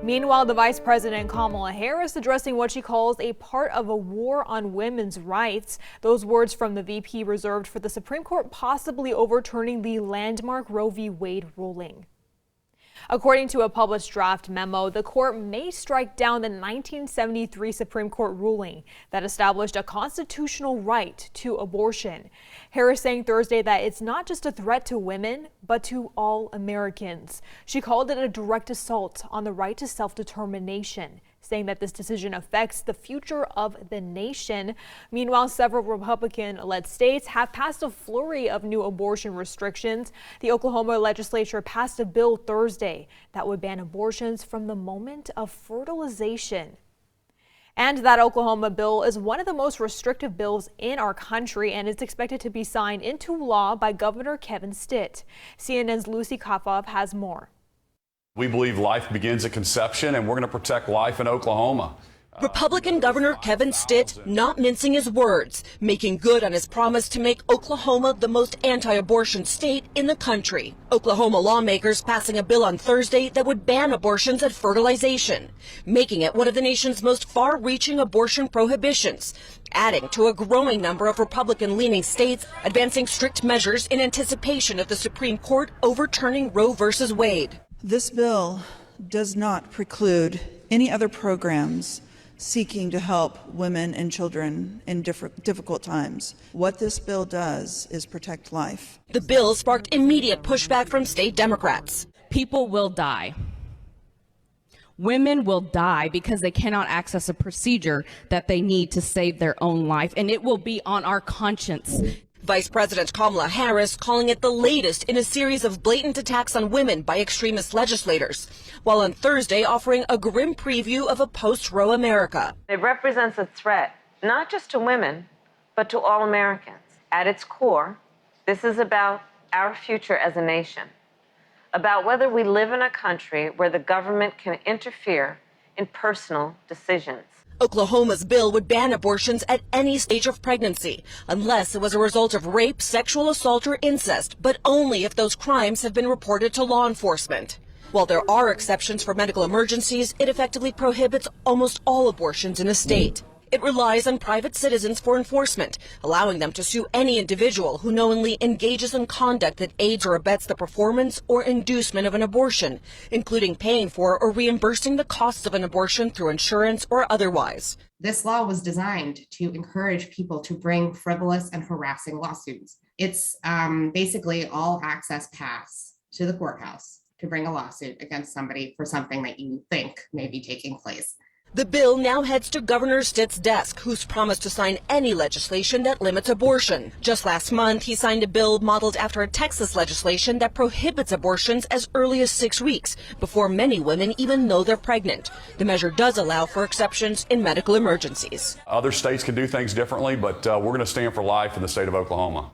Meanwhile, the Vice President Kamala Harris addressing what she calls a part of a war on women's rights. Those words from the VP reserved for the Supreme Court possibly overturning the landmark Roe v. Wade ruling. According to a published draft memo, the court may strike down the 1973 Supreme Court ruling that established a constitutional right to abortion. Harris saying Thursday that it's not just a threat to women, but to all Americans. She called it a direct assault on the right to self-determination, saying that this decision affects the future of the nation. Meanwhile, several Republican-led states have passed a flurry of new abortion restrictions. The Oklahoma legislature passed a bill Thursday that would ban abortions from the moment of fertilization. And that Oklahoma bill is one of the most restrictive bills in our country, and it's expected to be signed into law by Governor Kevin Stitt. CNN's Lucy Kopov has more. We believe life begins at conception, and we're going to protect life in Oklahoma. Republican Governor Kevin Stitt not mincing his words, making good on his promise to make Oklahoma the most anti-abortion state in the country. Oklahoma lawmakers passing a bill on Thursday that would ban abortions at fertilization, making it one of the nation's most far-reaching abortion prohibitions, adding to a growing number of Republican-leaning states advancing strict measures in anticipation of the Supreme Court overturning Roe v. Wade. This bill does not preclude any other programs seeking to help women and children in difficult times. What this bill does is protect life. The bill sparked immediate pushback from state Democrats. People will die. Women will die because they cannot access a procedure that they need to save their own life, and it will be on our conscience. Vice President Kamala Harris calling it the latest in a series of blatant attacks on women by extremist legislators, while on Thursday offering a grim preview of a post-Roe America. It represents a threat not just to women, but to all Americans. At its core, this is about our future as a nation, about whether we live in a country where the government can interfere in personal decisions. Oklahoma's bill would ban abortions at any stage of pregnancy, unless it was a result of rape, sexual assault, or incest, but only if those crimes have been reported to law enforcement. While there are exceptions for medical emergencies, it effectively prohibits almost all abortions in the state. It relies on private citizens for enforcement, allowing them to sue any individual who knowingly engages in conduct that aids or abets the performance or inducement of an abortion, including paying for or reimbursing the costs of an abortion through insurance or otherwise. This law was designed to encourage people to bring frivolous and harassing lawsuits. It's basically all access pass to the courthouse to bring a lawsuit against somebody for something that you think may be taking place. The bill now heads to Governor Stitt's desk, who's promised to sign any legislation that limits abortion. Just last month, he signed a bill modeled after a Texas legislation that prohibits abortions as early as 6 weeks, before many women even know they're pregnant. The measure does allow for exceptions in medical emergencies. Other states can do things differently, but we're going to stand for life in the state of Oklahoma.